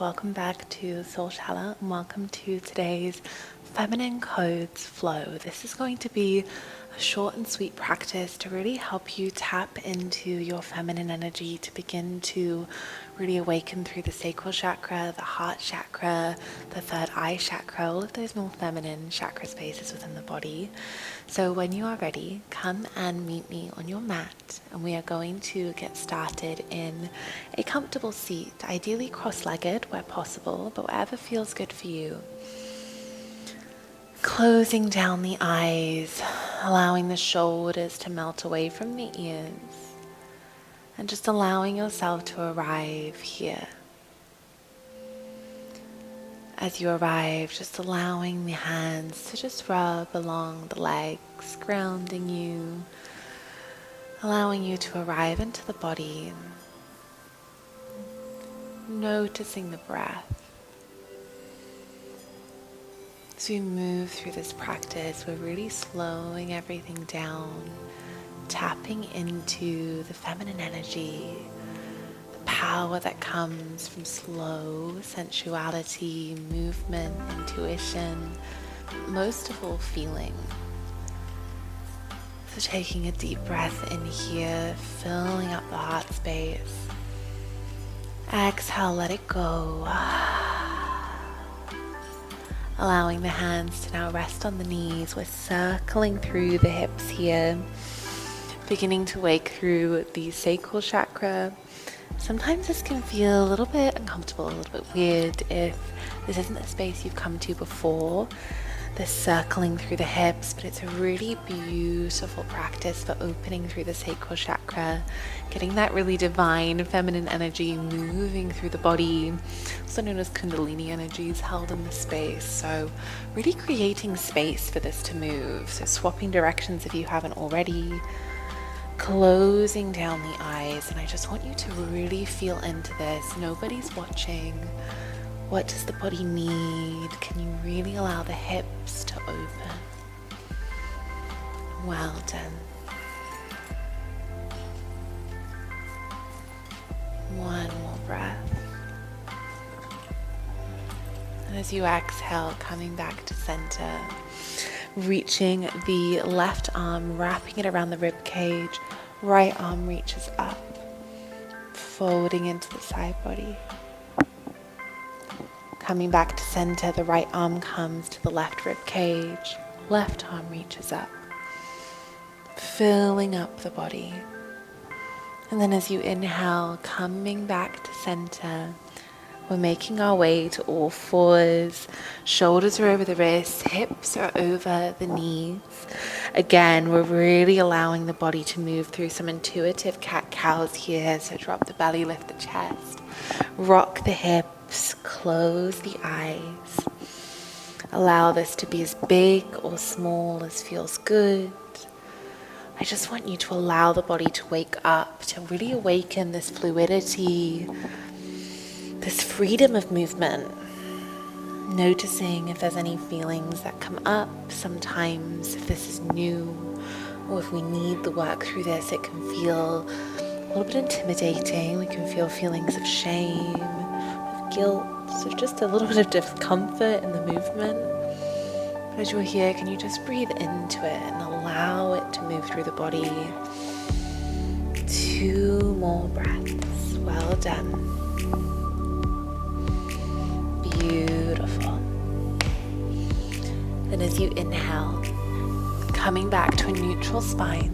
welcome back to Soul Shala and welcome to today's Feminine Codes Flow. This is going to be a short and sweet practice to really help you tap into your feminine energy, to begin to really awaken through the sacral chakra, the heart chakra, the third eye chakra, all of those more feminine chakra spaces within the body. So when you are ready, come and meet me on your mat, and we are going to get started in a comfortable seat, ideally cross-legged where possible, but whatever feels good for you. Closing down the eyes, allowing the shoulders to melt away from the ears, and just allowing yourself to arrive here. As you arrive, just allowing the hands to just rub along the legs, grounding you, allowing you to arrive into the body, noticing the breath. As we move through this practice, we're really slowing everything down, tapping into the feminine energy, the power that comes from slow sensuality, movement, intuition, most of all feeling. So taking a deep breath in here, filling up the heart space. Exhale, let it go. Allowing the hands to now rest on the knees. We're circling through the hips here, beginning to wake through the sacral chakra. Sometimes this can feel a little bit uncomfortable, a little bit weird if this isn't a space you've come to before. This circling through the hips, but it's a really beautiful practice for opening through the sacral chakra, getting that really divine feminine energy moving through the body, also known as kundalini energies held in the space. So really creating space for this to move. So swapping directions if you haven't already, closing down the eyes, and I just want you to really feel into this. Nobody's watching. What does the body need? Can you really allow the hips to open? Well done. One more breath. And as you exhale, coming back to center, reaching the left arm, wrapping it around the rib cage, right arm reaches up, folding into the side body. Coming back to center, the right arm comes to the left rib cage, left arm reaches up, filling up the body. And then as you inhale, coming back to center, we're making our way to all fours. Shoulders are over the wrists, hips are over the knees. Again, we're really allowing the body to move through some intuitive cat-cows here. So drop the belly, lift the chest, rock the hips, close the eyes. Allow this to be as big or small as feels good. I just want you to allow the body to wake up, to really awaken this fluidity, this freedom of movement. Noticing if there's any feelings that come up. Sometimes if this is new or if we need the work through this, it can feel a little bit intimidating. We can feel feelings of shame, of guilt, so just a little bit of discomfort in the movement. But as you're here, can you just breathe into it and allow it to move through the body? 2 more breaths. Well done. Beautiful. Then as you inhale, coming back to a neutral spine,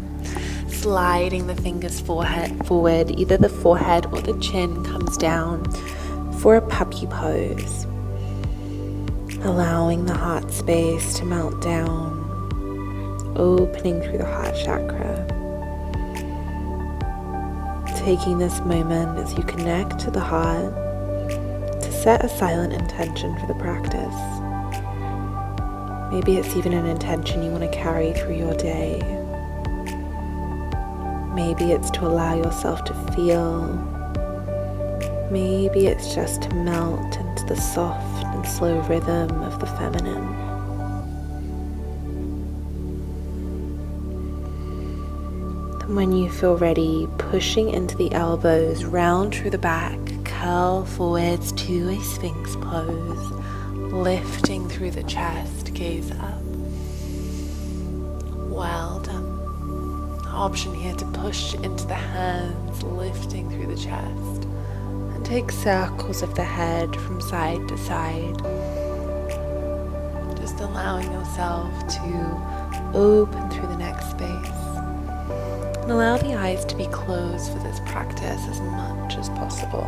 sliding the fingers forward, either the forehead or the chin comes down for a puppy pose. Allowing the heart space to melt down, opening through the heart chakra. Taking this moment as you connect to the heart to set a silent intention for the practice. Maybe it's even an intention you want to carry through your day. Maybe it's to allow yourself to feel. Maybe it's just to melt into the soft and slow rhythm of the feminine. Then when you feel ready, pushing into the elbows, round through the back, exhale forwards to a Sphinx pose, lifting through the chest, gaze up. Well done. Option here to push into the hands, lifting through the chest, and take circles of the head from side to side. Just allowing yourself to open through the neck space. And allow the eyes to be closed for this practice as much as possible.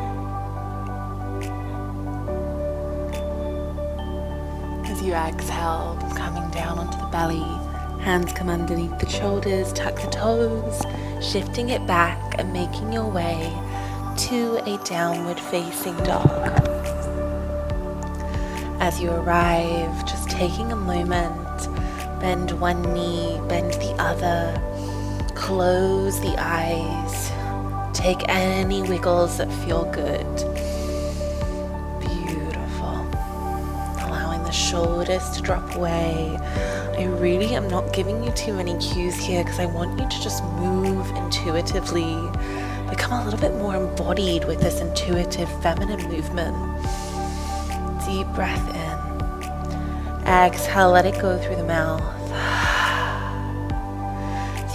As you exhale, coming down onto the belly, hands come underneath the shoulders, tuck the toes, shifting it back and making your way to a downward facing dog. As you arrive, just taking a moment, bend one knee, bend the other, close the eyes, take any wiggles that feel good. Beautiful. Allowing the shoulders to drop away. I really am not giving you too many cues here because I want you to just move intuitively, become a little bit more embodied with this intuitive feminine movement. Deep breath in. Exhale, let it go through the mouth.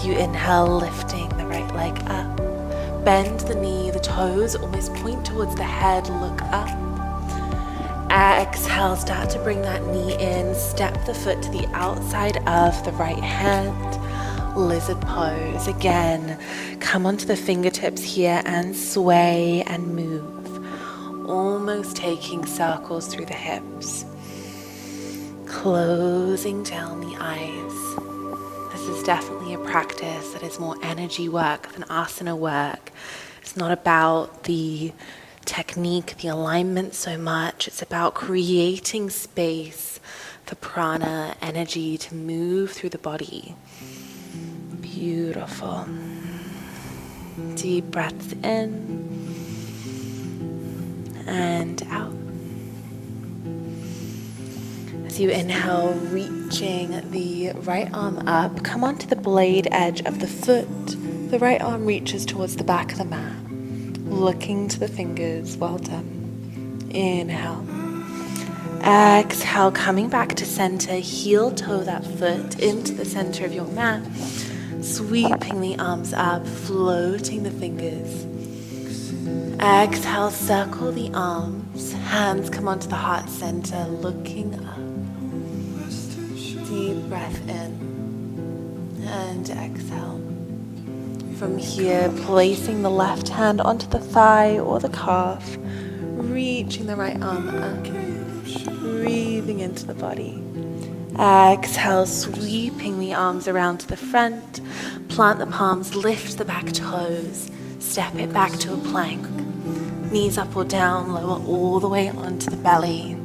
You inhale, lifting the right leg up. Bend the knee, the toes almost point towards the head, look up. Exhale, start to bring that knee in, step the foot to the outside of the right hand. Lizard pose. Again, come onto the fingertips here and sway and move. Almost taking circles through the hips. Closing down the eyes. This is definitely a practice that is more energy work than asana work. It's not about the technique, the alignment so much. It's about creating space for prana, energy to move through the body. Beautiful. Deep breaths in and out. As you inhale, reaching the right arm up, come onto the blade edge of the foot. The right arm reaches towards the back of the mat, looking to the fingers. Well done. Inhale. Exhale, coming back to center, heel toe that foot into the center of your mat, sweeping the arms up, floating the fingers. Exhale, circle the arms, hands come onto the heart center, looking up. Deep breath in and exhale. From here, placing the left hand onto the thigh or the calf, reaching the right arm up, breathing into the body. Exhale, sweeping the arms around to the front, plant the palms, lift the back toes, step it back to a plank. Knees up or down, lower all the way onto the belly.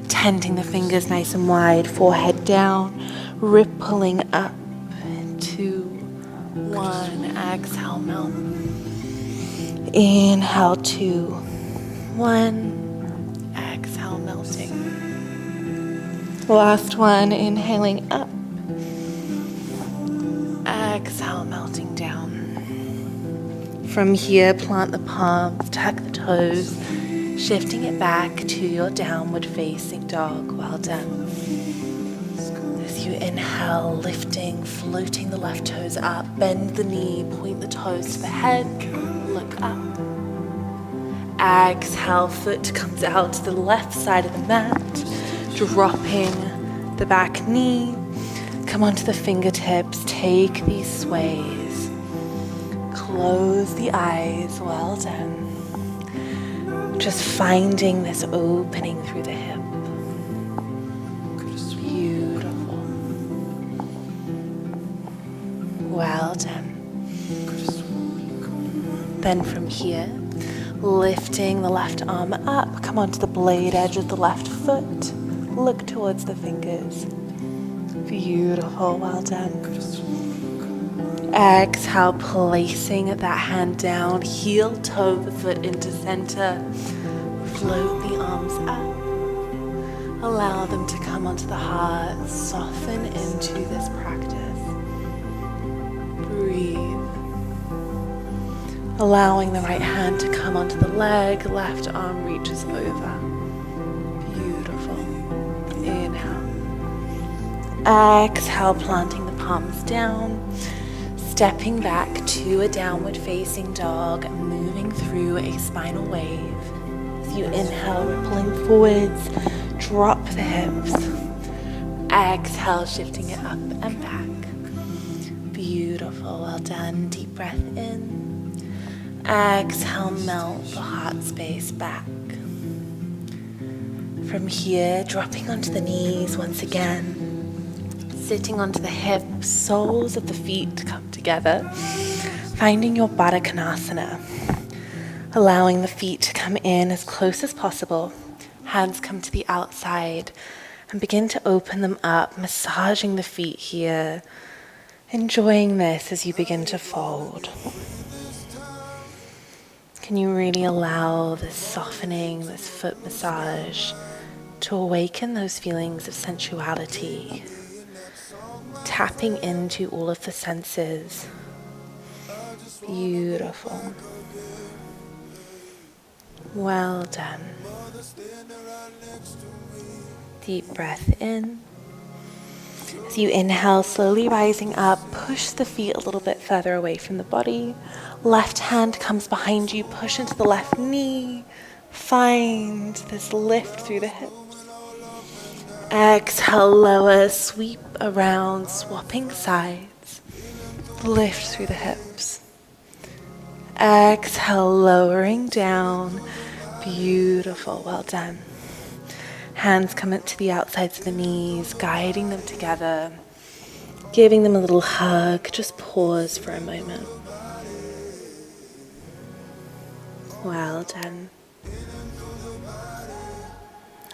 Tending the fingers nice and wide, forehead down, rippling up. 2, 1, exhale, melt. Inhale, 2, 1, exhale, melting. Last one, inhaling up. Exhale, melting down. From here, plant the palms, tuck the toes, shifting it back to your downward facing dog. Well done. As you inhale, lifting, floating the left toes up, bend the knee, point the toes to the head, look up. Exhale, foot comes out to the left side of the mat, dropping the back knee. Come onto the fingertips, take these sways. Close the eyes, well done. Just finding this opening through the hip. Beautiful. Well done. Then from here, lifting the left arm up, come onto the blade edge of the left foot, look towards the fingers. Beautiful, well done. Exhale, placing that hand down, heel toe the foot into center, float the arms up, allow them to come onto the heart, soften into this practice. Breathe. Allowing the right hand to come onto the leg, left arm reaches over. Beautiful. Inhale. Exhale, planting the palms down, stepping back to a downward facing dog, moving through a spinal wave. As you inhale, rippling forwards, drop the hips. Exhale, shifting it up and back. Beautiful, well done. Deep breath in. Exhale, melt the heart space back. From here, dropping onto the knees once again. Sitting onto the hips, soles of the feet come together. Finding your Baddha Konasana. Allowing the feet to come in as close as possible. Hands come to the outside and begin to open them up, massaging the feet here. Enjoying this as you begin to fold. Can you really allow this softening, this foot massage to awaken those feelings of sensuality? Tapping into all of the senses. Beautiful. Well done. Deep breath in. As you inhale, slowly rising up, push the feet a little bit further away from the body. Left hand comes behind you, push into the left knee. Find this lift through the hips. Exhale, lower, sweep around, swapping sides. Lift through the hips. Exhale, lowering down. Beautiful, well done. Hands come up to the outsides of the knees, guiding them together, giving them a little hug. Just pause for a moment. Well done.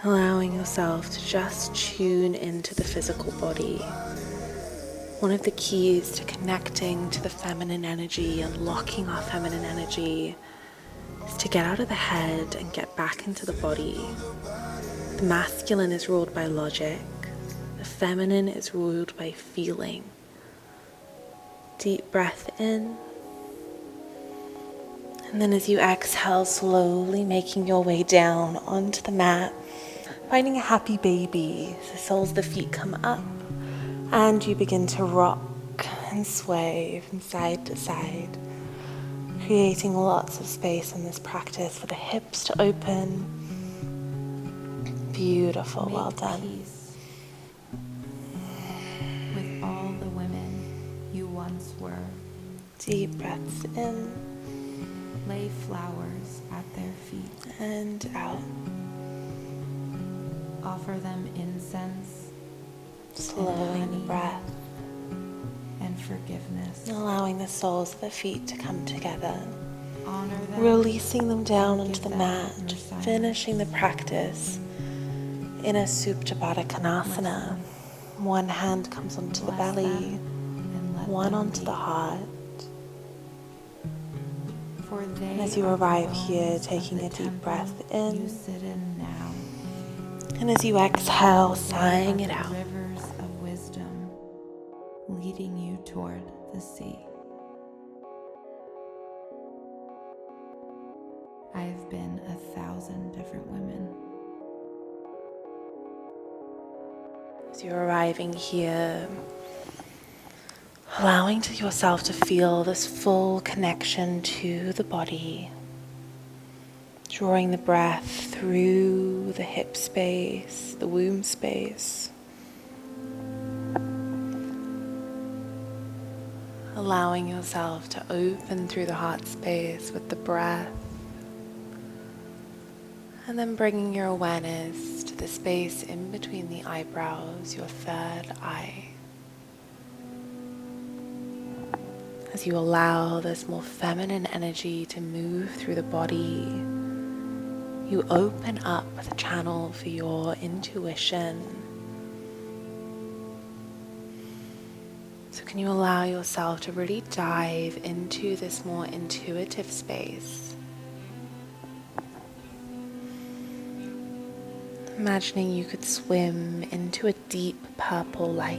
Allowing yourself to just tune into the physical body. One of the keys to connecting to the feminine energy, unlocking our feminine energy, is to get out of the head and get back into the body. The masculine is ruled by logic. The feminine is ruled by feeling. Deep breath in. And then as you exhale, slowly making your way down onto the mat, finding a happy baby. The soles of the feet come up and you begin to rock and sway from side to side, creating lots of space in this practice for the hips to open. Beautiful, well done. Peace with all the women you once were. Deep breaths in. Lay flowers at their feet And out. Offer them incense, Slowing the breath. and forgiveness. Allowing the soles of the feet to come together. Honor them. Releasing them down onto Give the them mat. your silence. Finishing the practice in a Supta Baddha Konasana. One hand comes onto the Bless belly. them and let One them onto be. the heart. For they And as you are the arrive here, bones of taking the a deep temple breath you in. sit in now. And as you exhale, They sighing are it the out. rivers of wisdom leading you toward the sea. I've been 1,000 different women. As you're arriving here, allowing yourself to feel this full connection to the body, drawing the breath through the hip space, the womb space, allowing yourself to open through the heart space with the breath, and then bringing your awareness to the space in between the eyebrows, your third eye. As you allow this more feminine energy to move through the body, you open up the channel for your intuition. So can you allow yourself to really dive into this more intuitive space? Imagining you could swim into a deep purple light.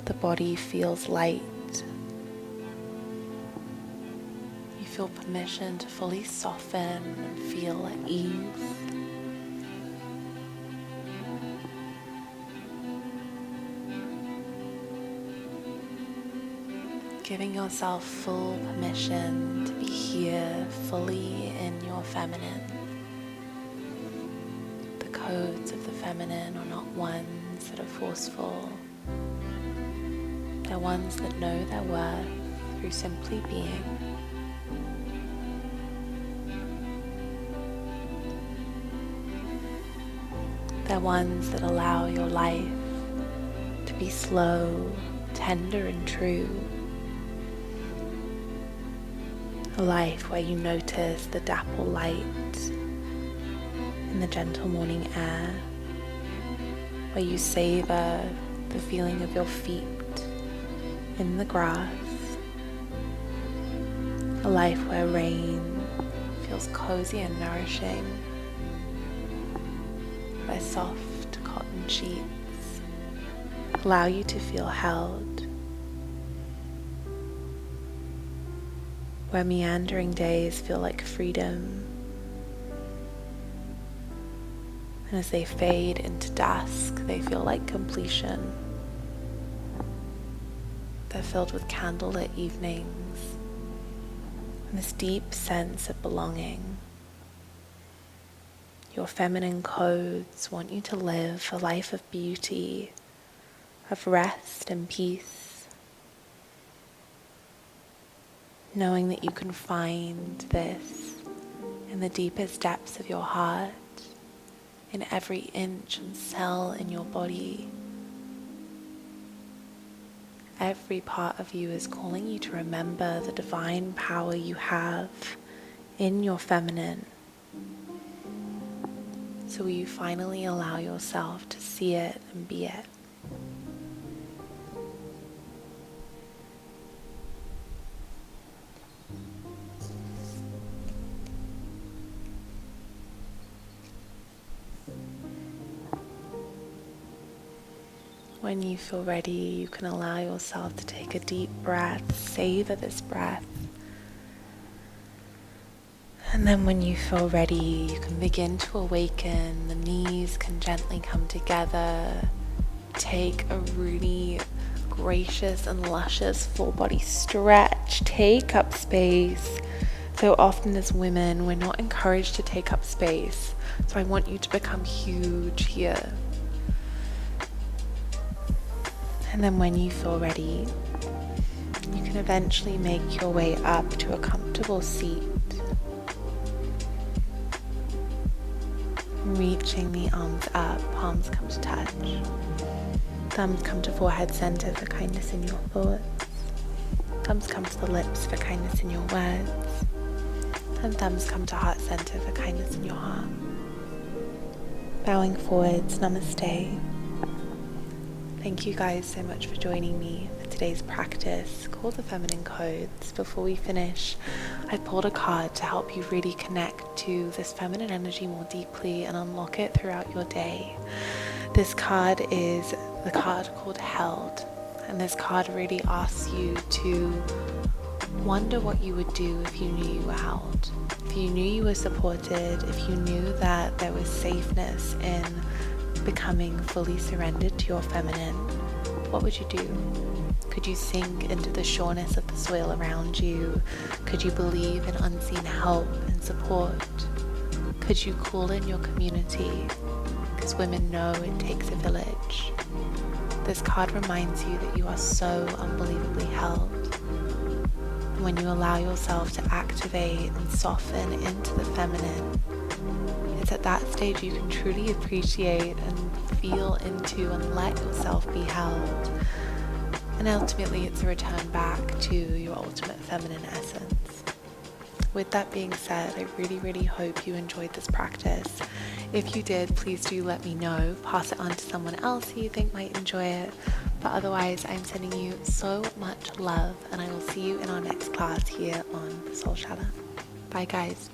The body feels light feel permission to fully soften and feel at ease. Giving yourself full permission to be here fully in your feminine. The codes of the feminine are not ones that are forceful. They're ones that know their worth through simply being. They're ones that allow your life to be slow, tender and true. A life where you notice the dapple light in the gentle morning air, where you savor the feeling of your feet in the grass. A life where rain feels cozy and nourishing, where soft cotton sheets allow you to feel held, where meandering days feel like freedom, and as they fade into dusk, they feel like completion. They're filled with candlelit evenings and this deep sense of belonging. Your feminine codes want you to live a life of beauty, of rest and peace, knowing that you can find this in the deepest depths of your heart, in every inch and cell in your body. Every part of you is calling you to remember the divine power you have in your feminine. So will you finally allow yourself to see it and be it? When you feel ready, you can allow yourself to take a deep breath, savor this breath. And then when you feel ready, you can begin to awaken. The knees can gently come together. Take a really gracious and luscious full body stretch. Take up space. So often as women, we're not encouraged to take up space. So I want you to become huge here. And then when you feel ready, you can eventually make your way up to a comfortable seat. Reaching the arms up, palms come to touch. Thumbs come to forehead center for kindness in your thoughts. Thumbs come to the lips for kindness in your words. And thumbs come to heart center for kindness in your heart. Bowing forwards, namaste. Thank you guys so much for joining me for today's practice called the Feminine Codes. Before we finish, I pulled a card to help you really connect to this feminine energy more deeply and unlock it throughout your day. This card is the card called Held, and this card really asks you to wonder what you would do if you knew you were held, if you knew you were supported, if you knew that there was safeness in becoming fully surrendered to your feminine. What would you do? Could you sink into the sureness of the soil around you? Could you believe in unseen help and support? Could you call in your community? Because women know it takes a village. This card reminds you that you are so unbelievably held. And when you allow yourself to activate and soften into the feminine, it's at that stage you can truly appreciate and feel into and let yourself be held. And ultimately it's a return back to your ultimate feminine essence. With that being said, I really hope you enjoyed this practice. If you did, please do let me know. Pass it on to someone else who you think might enjoy it. But otherwise, I'm sending you so much love, and I will see you in our next class here on Soul Shala. Bye guys.